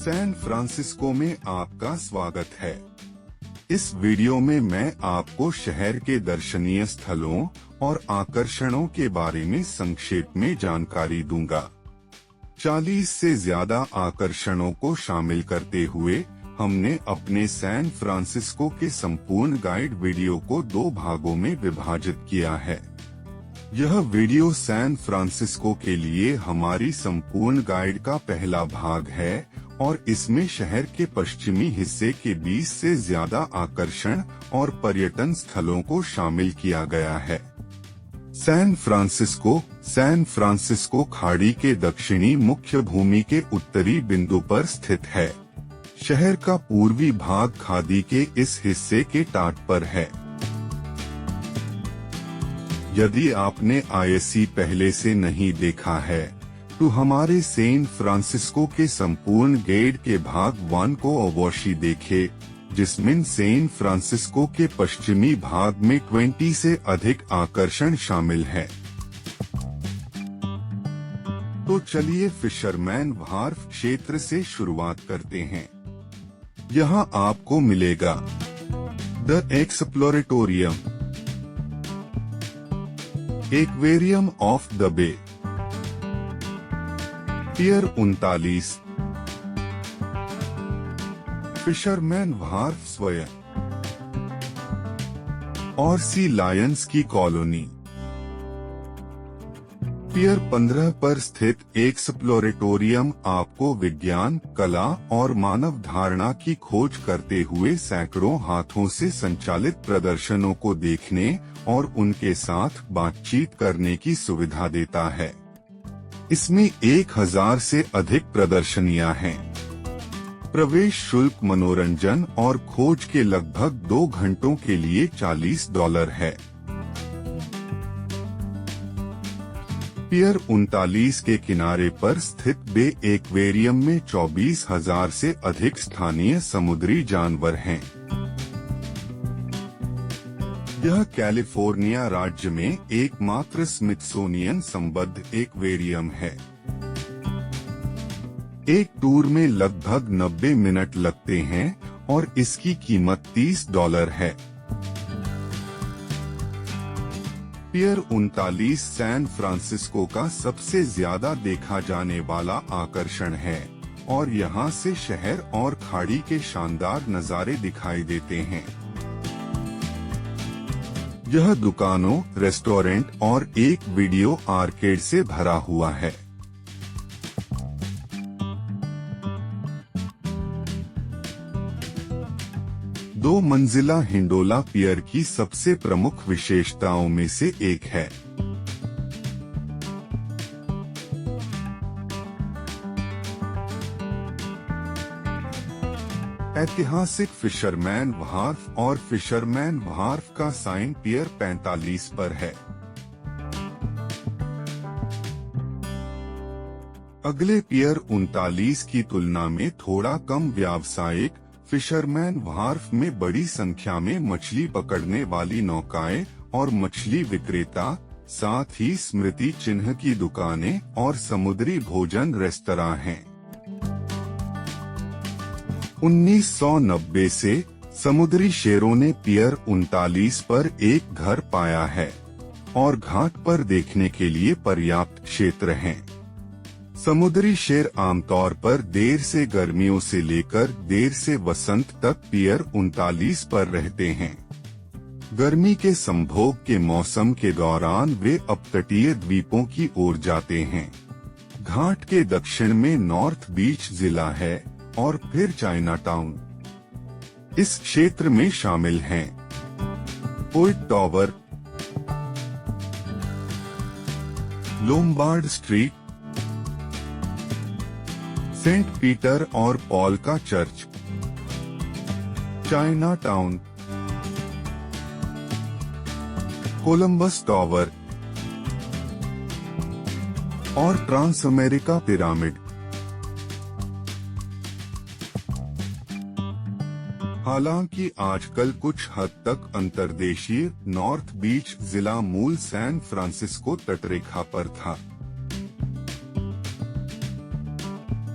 San Francisco में आपका स्वागत है। इस वीडियो में मैं आपको शहर के दर्शनीय स्थलों और आकर्षणों के बारे में संक्षेप में जानकारी दूंगा। 40 से ज्यादा आकर्षणों को शामिल करते हुए हमने अपने सैन फ्रांसिस्को के संपूर्ण गाइड वीडियो को 2 भागों में विभाजित किया है। यह वीडियो सैन फ्रांसिस्को के लिए हमारी संपूर्ण गाइड का पहला भाग है और इसमें शहर के पश्चिमी हिस्से के 20 से ज्यादा आकर्षण और पर्यटन स्थलों को शामिल किया गया है। सैन फ्रांसिस्को खाड़ी के दक्षिणी मुख्य भूमि के उत्तरी बिंदु पर स्थित है। शहर का पूर्वी भाग खाड़ी के इस हिस्से के तट पर है। यदि आपने आईएससी पहले से नहीं देखा है तो हमारे सैन फ्रांसिस्को के संपूर्ण गाइड के भाग 1 को अवश्य देखें, जिसमें सैन फ्रांसिस्को के पश्चिमी भाग में 20 से अधिक आकर्षण शामिल हैं। तो चलिए फिशरमैन व्हार्फ क्षेत्र से शुरुआत करते हैं। यहाँ आपको मिलेगा the exploratorium, aquarium of the bay, pier 39, fisherman wharf स्वयं और सी लायंस की कॉलोनी। पियर 15 पर स्थित एक्सप्लोरेटोरियम आपको विज्ञान, कला और मानव धारणा की खोज करते हुए सैकड़ों हाथों से संचालित प्रदर्शनों को देखने और उनके साथ बातचीत करने की सुविधा देता है। इसमें 1000 से अधिक प्रदर्शनियां हैं। प्रवेश शुल्क मनोरंजन और खोज के लगभग 2 घंटों के लिए $40 है। पियर 39 के किनारे पर स्थित बे एक्वेरियम में 24,000 से अधिक स्थानीय समुद्री जानवर हैं। यह कैलिफोर्निया राज्य में एकमात्र स्मिथसोनियन संबद्ध एक्वेरियम है। एक टूर में लगभग 90 मिनट लगते हैं और इसकी कीमत $30 है। पियर 39 सैन फ्रांसिस्को का सबसे ज्यादा देखा जाने वाला आकर्षण है और यहाँ से शहर और खाड़ी के शानदार नज़ारे दिखाई देते हैं। यह दुकानों, रेस्टोरेंट और एक वीडियो आर्केड से भरा हुआ है। दो मंजिला हिंडोला पियर की सबसे प्रमुख विशेषताओं में से एक है। ऐतिहासिक फिशरमैन व्हार्फ और फिशरमैन व्हार्फ का साइन पियर 45 पर है। अगले पियर 39 की तुलना में थोड़ा कम व्यावसायिक फिशरमैन व्हार्फ में बड़ी संख्या में मछली पकड़ने वाली नौकाएं और मछली विक्रेता, साथ ही स्मृति चिन्ह की दुकानें और समुद्री भोजन रेस्तरां हैं। 1990 से समुद्री शेरों ने पियर 39 पर एक घर पाया है और घाट पर देखने के लिए पर्याप्त क्षेत्र हैं। समुद्री शेर आमतौर पर देर से गर्मियों से लेकर देर से वसंत तक पियर 39 पर रहते हैं। गर्मी के संभोग के मौसम के दौरान वे अपतटीय द्वीपों की ओर जाते हैं। घाट के दक्षिण में नॉर्थ बीच जिला है और फिर चाइना टाउन इस क्षेत्र में शामिल हैं। Coit Tower, Lombard Street, Saint Peter और पॉल का church, Chinatown, Columbus Tower और ट्रांस अमेरिका पिरामिड। हालांकि आजकल कुछ हद तक अंतर्देशीय नॉर्थ बीच जिला मूल सैन फ्रांसिस्को तटरेखा पर था।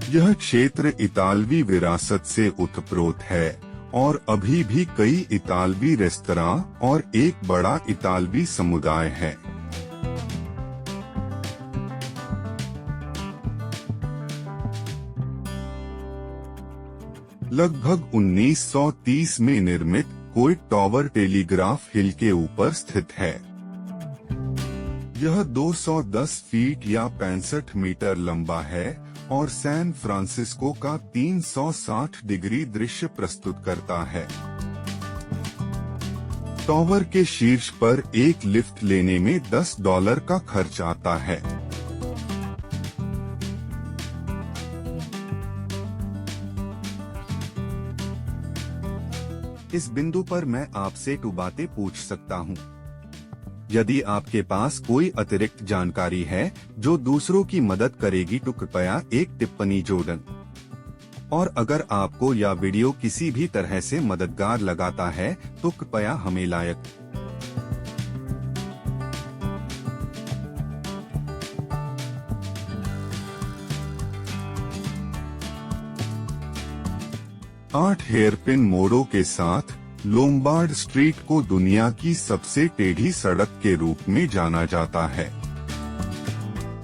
यह क्षेत्र इतालवी विरासत से उत्प्रोत है और अभी भी कई इतालवी रेस्तरां और एक बड़ा इतालवी समुदाय है। लगभग 1930 में निर्मित कोई टावर टेलीग्राफ हिल के ऊपर स्थित है। यह 210 फीट या 65 मीटर लंबा है और सैन फ्रांसिस्को का 360 डिग्री दृश्य प्रस्तुत करता है। टावर के शीर्ष पर एक लिफ्ट लेने में $10 का खर्च आता है। इस बिंदु पर मैं आपसे 2 बातें पूछ सकता हूँ। यदि आपके पास कोई अतिरिक्त जानकारी है जो दूसरों की मदद करेगी तो कृपया एक टिप्पणी जोड़ें। और अगर आपको यह वीडियो किसी भी तरह से मददगार लगाता है तो कृपया हमें लाइक। आठ हेयरपिन मोड़ों के साथ लोम्बार्ड स्ट्रीट को दुनिया की सबसे टेढ़ी सड़क के रूप में जाना जाता है।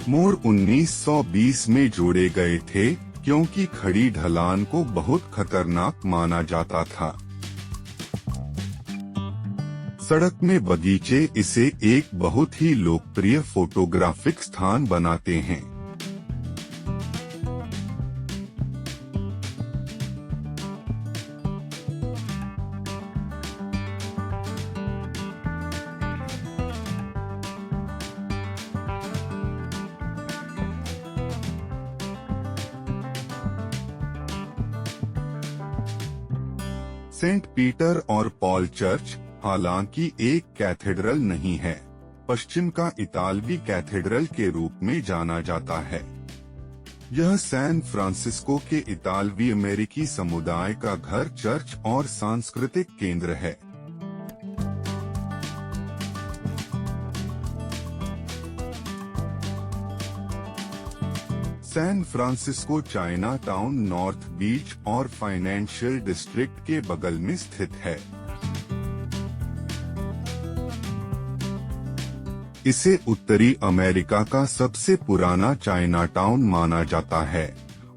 मोड़ 1920 में जोड़े गए थे क्योंकि खड़ी ढलान को बहुत खतरनाक माना जाता था। सड़क में बगीचे इसे एक बहुत ही लोकप्रिय फोटोग्राफिक स्थान बनाते हैं। सेंट पीटर और पॉल चर्च हालांकि एक कैथेड्रल नहीं है, पश्चिम का इतालवी कैथेड्रल के रूप में जाना जाता है। यह सैन फ्रांसिस्को के इतालवी अमेरिकी समुदाय का घर, चर्च और सांस्कृतिक केंद्र है। San Francisco Chinatown, North Beach और फाइनेंशियल डिस्ट्रिक्ट के बगल में स्थित है। इसे उत्तरी अमेरिका का सबसे पुराना चाइना टाउन माना जाता है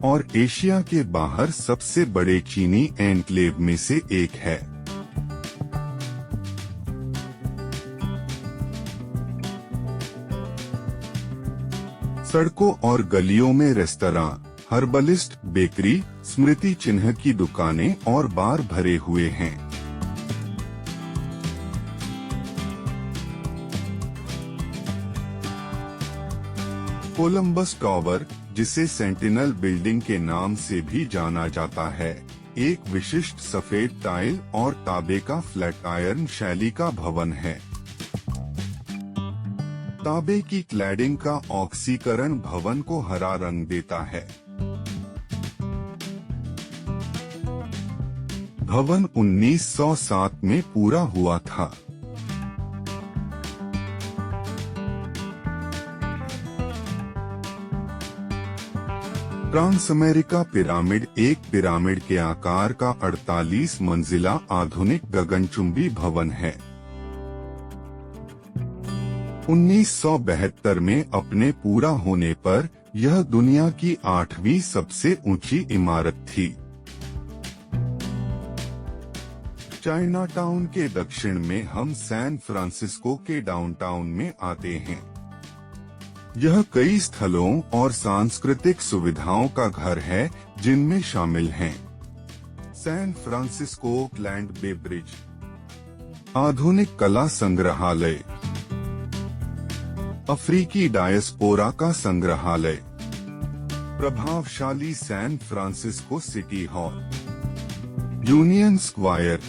और एशिया के बाहर सबसे बड़े चीनी एन्क्लेव में से एक है। सड़कों और गलियों में रेस्तरां, हर्बलिस्ट, बेकरी, स्मृति चिन्ह की दुकानें और बार भरे हुए हैं। कोलंबस टावर, जिसे सेंटिनल बिल्डिंग के नाम से भी जाना जाता है, एक विशिष्ट सफेद टाइल और तांबे का फ्लैट आयरन शैली का भवन है। तांबे की क्लैडिंग का ऑक्सीकरण भवन को हरा रंग देता है। भवन 1907 में पूरा हुआ था। ट्रांस अमेरिका पिरामिड एक पिरामिड के आकार का 48 मंजिला आधुनिक गगनचुंबी भवन है। 1972 में अपने पूरा होने पर यह दुनिया की 8वीं सबसे ऊंची इमारत थी। चाइना टाउन के दक्षिण में हम सैन फ्रांसिस्को के डाउनटाउन में आते हैं। यह कई स्थलों और सांस्कृतिक सुविधाओं का घर है, जिनमें शामिल हैं San Francisco Oakland Bay Bridge, आधुनिक कला संग्रहालय, अफ्रीकी डायस्पोरा का संग्रहालय, प्रभावशाली San Francisco City Hall, Union Square,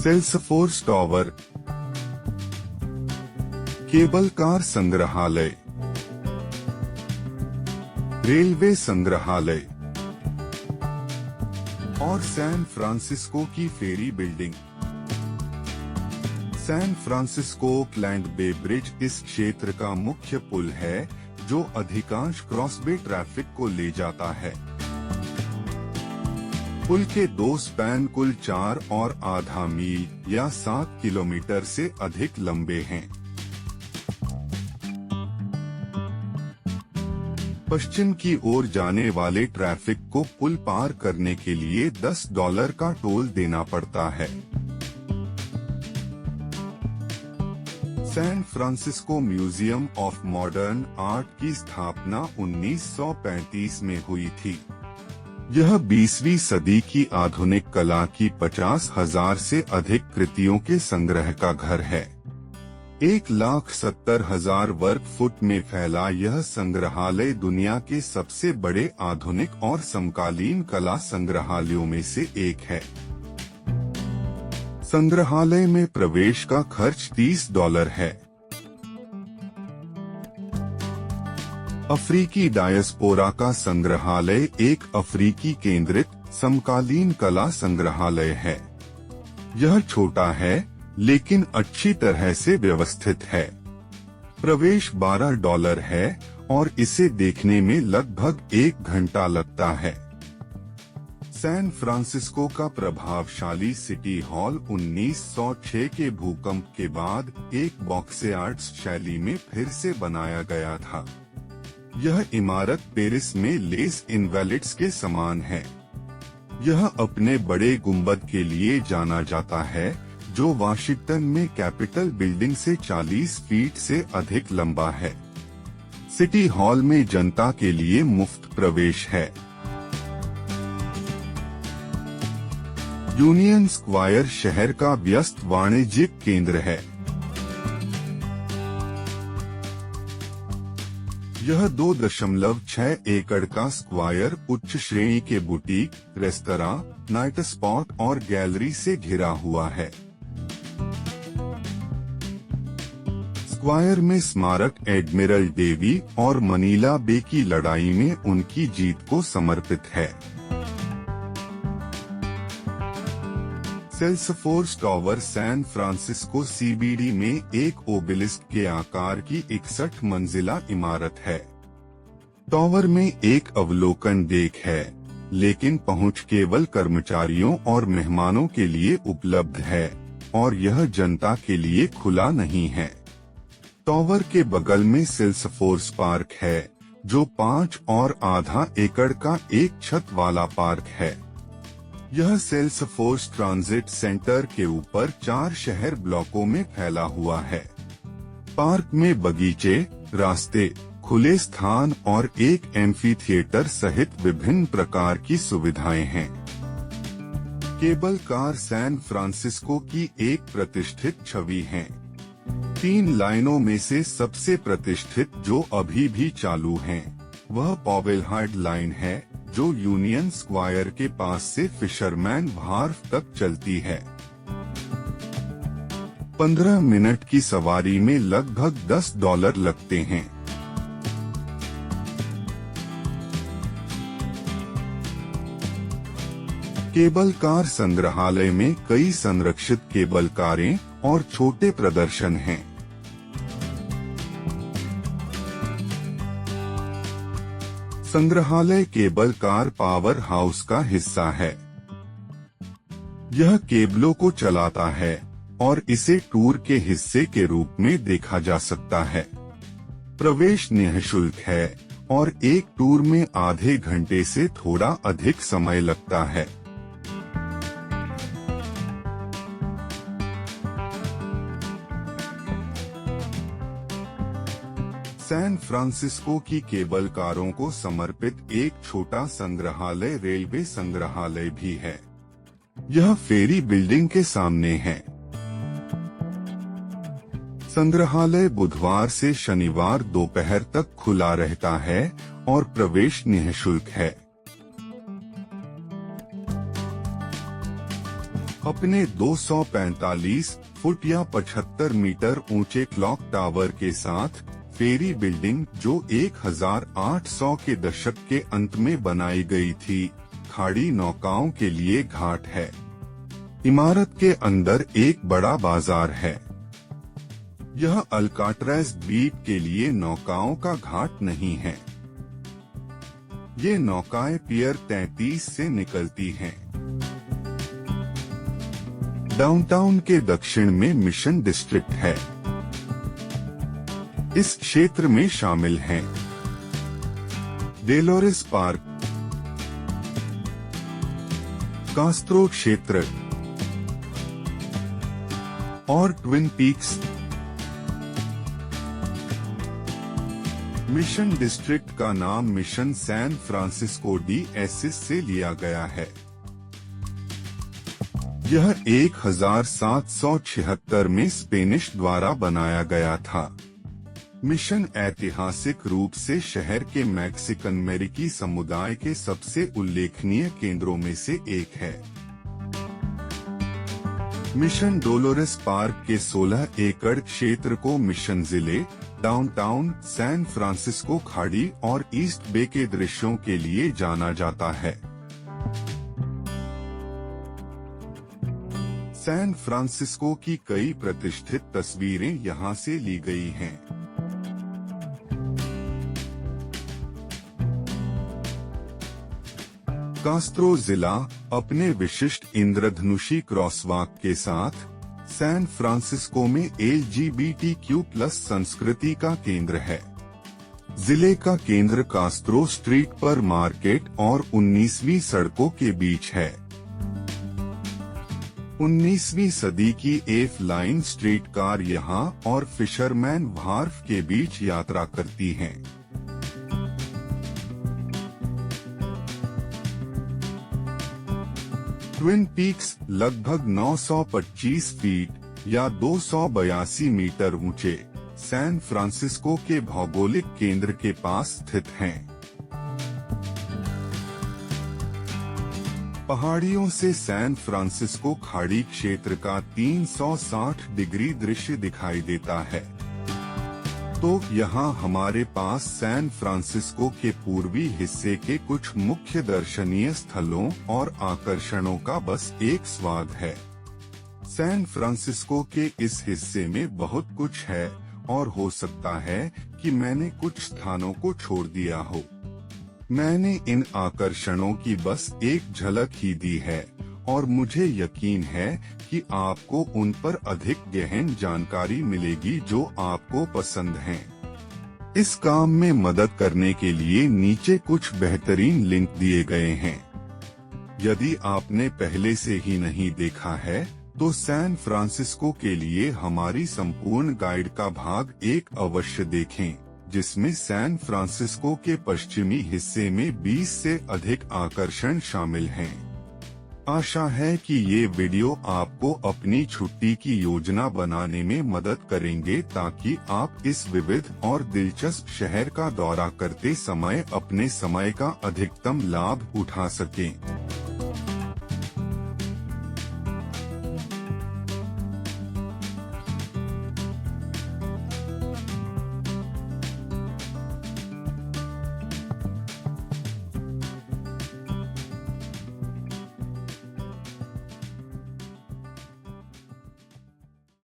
Salesforce Tower, cable car संग्रहालय, रेलवे संग्रहालय और सैन फ्रांसिस्को की ferry building. San Francisco Oakland Bay Bridge इस क्षेत्र का मुख्य पुल है, जो अधिकांश क्रॉसबे ट्रैफिक को ले जाता है। पुल के 2 स्पैन कुल 4.5 मील या 7 किलोमीटर से अधिक लंबे हैं। पश्चिम की ओर जाने वाले ट्रैफिक को पुल पार करने के लिए $10 का टोल देना पड़ता है। San Francisco Museum of Modern Art की स्थापना 1935 में हुई थी। यह 20वीं सदी की आधुनिक कला की 50,000 से अधिक कृतियों के संग्रह का घर है। 1,70,000 वर्ग फुट में फैला यह संग्रहालय दुनिया के सबसे बड़े आधुनिक और समकालीन कला संग्रहालयों में से एक है। संग्रहालय में प्रवेश का खर्च $30 है। अफ्रीकी डायस्पोरा का संग्रहालय एक अफ्रीकी केंद्रित समकालीन कला संग्रहालय है। यह छोटा है लेकिन अच्छी तरह से व्यवस्थित है। प्रवेश $12 है और इसे देखने में लगभग 1 घंटा लगता है। सैन फ्रांसिस्को का प्रभावशाली सिटी हॉल 1906 के भूकंप के बाद एक बॉक्सयार्ड शैली में फिर से बनाया गया था। यह इमारत पेरिस में लेस इनवैलिड्स के समान है। यह अपने बड़े गुंबद के लिए जाना जाता है, जो वाशिंगटन में कैपिटल बिल्डिंग से 40 फीट से अधिक लंबा है। सिटी हॉल में जनता के लिए मुफ्त प्रवेश है। यूनियन स्क्वायर शहर का व्यस्त वाणिज्यिक केंद्र है। यह 2.6 एकड़ का स्क्वायर उच्च श्रेणी के बुटीक, रेस्तरां, नाइट स्पॉट और गैलरी से घिरा हुआ है। स्क्वायर में स्मारक एडमिरल डेवी और मनीला बे की लड़ाई में उनकी जीत को समर्पित है। Salesforce Tower San Francisco CBD में एक ओबेलिस्क के आकार की 61 मंजिला इमारत है। टावर में एक अवलोकन डेक है, लेकिन पहुंच केवल कर्मचारियों और मेहमानों के लिए उपलब्ध है और यह जनता के लिए खुला नहीं है। टावर के बगल में सेल्सफोर्स पार्क है, जो 5.5 एकड़ का एक छत वाला पार्क है। यह सेल्सफोर्स ट्रांजिट सेंटर के ऊपर 4 शहर ब्लॉकों में फैला हुआ है। पार्क में बगीचे, रास्ते, खुले स्थान और एक एम्फी थिएटर सहित विभिन्न प्रकार की सुविधाएं हैं। केबल कार सैन फ्रांसिस्को की एक प्रतिष्ठित छवि है। 3 लाइनों में से सबसे प्रतिष्ठित जो अभी भी चालू हैं, वह पॉवेलहार्ड लाइन है, जो यूनियन स्क्वायर के पास से फिशरमैन वार्फ तक चलती है। 15 मिनट की सवारी में लगभग $10 लगते हैं। केबल कार संग्रहालय में कई संरक्षित केबल कारें और छोटे प्रदर्शन हैं। संग्रहालय केबल कार पावर हाउस का हिस्सा है। यह केबलों को चलाता है और इसे टूर के हिस्से के रूप में देखा जा सकता है। प्रवेश निःशुल्क है और एक टूर में आधे घंटे से थोड़ा अधिक समय लगता है। सैन फ्रांसिस्को की केबल कारों को समर्पित एक छोटा संग्रहालय रेलवे संग्रहालय भी है। यह फेरी बिल्डिंग के सामने है। संग्रहालय बुधवार से शनिवार दोपहर तक खुला रहता है और प्रवेश निःशुल्क है। अपने 245 फुट या 75 मीटर ऊंचे क्लॉक टावर के साथ फेरी बिल्डिंग, जो 1800 के दशक के अंत में बनाई गई थी, खाड़ी नौकाओं के लिए घाट है। इमारत के अंदर एक बड़ा बाजार है। यह अल्काट्राज द्वीप के लिए नौकाओं का घाट नहीं है। ये नौकाएं पियर 33 से निकलती हैं। डाउनटाउन के दक्षिण में मिशन डिस्ट्रिक्ट है। इस क्षेत्र में शामिल हैं डेलोरेस पार्क, कास्त्रो क्षेत्र और ट्विन पीक्स। मिशन डिस्ट्रिक्ट का नाम मिशन सैन फ्रांसिस्को डी एसिस से लिया गया है। यह 1776 में स्पेनिश द्वारा बनाया गया था। मिशन ऐतिहासिक रूप से शहर के मैक्सिकन अमेरिकी समुदाय के सबसे उल्लेखनीय केंद्रों में से एक है। मिशन डोलोरेस पार्क के 16 एकड़ क्षेत्र को मिशन जिले, डाउनटाउन, सैन फ्रांसिस्को खाड़ी और ईस्ट बे के दृश्यों के लिए जाना जाता है। सैन फ्रांसिस्को की कई प्रतिष्ठित तस्वीरें यहां से ली गई हैं। कास्त्रो जिला अपने विशिष्ट इंद्रधनुषी क्रॉसवॉक के साथ सैन फ्रांसिस्को में LGBTQ+ संस्कृति का केंद्र है। जिले का केंद्र कास्त्रो स्ट्रीट पर मार्केट और 19वीं सड़कों के बीच है। 19वीं सदी की एफ लाइन स्ट्रीट कार यहां और फिशरमैन व्हार्फ के बीच यात्रा करती हैं। ट्विन पीक्स लगभग 925 फीट या 282 मीटर ऊंचे सैन फ्रांसिस्को के भौगोलिक केंद्र के पास स्थित हैं। पहाड़ियों से सैन फ्रांसिस्को खाड़ी क्षेत्र का 360 डिग्री दृश्य दिखाई देता है। तो यहाँ हमारे पास सैन फ्रांसिस्को के पूर्वी हिस्से के कुछ मुख्य दर्शनीय स्थलों और आकर्षणों का बस एक स्वाद है। सैन फ्रांसिस्को के इस हिस्से में बहुत कुछ है और हो सकता है कि मैंने कुछ स्थानों को छोड़ दिया हो। मैंने इन आकर्षणों की बस एक झलक ही दी है और मुझे यकीन है कि आपको उन पर अधिक गहन जानकारी मिलेगी जो आपको पसंद हैं। इस काम में मदद करने के लिए नीचे कुछ बेहतरीन लिंक दिए गए हैं। यदि आपने पहले से ही नहीं देखा है तो सैन फ्रांसिस्को के लिए हमारी संपूर्ण गाइड का भाग 1 अवश्य देखें, जिसमें सैन फ्रांसिस्को के पश्चिमी हिस्से में 20 से अधिक आकर्षण शामिल हैं। आशा है कि ये वीडियो आपको अपनी छुट्टी की योजना बनाने में मदद करेंगे ताकि आप इस विविध और दिलचस्प शहर का दौरा करते समय अपने समय का अधिकतम लाभ उठा सकें।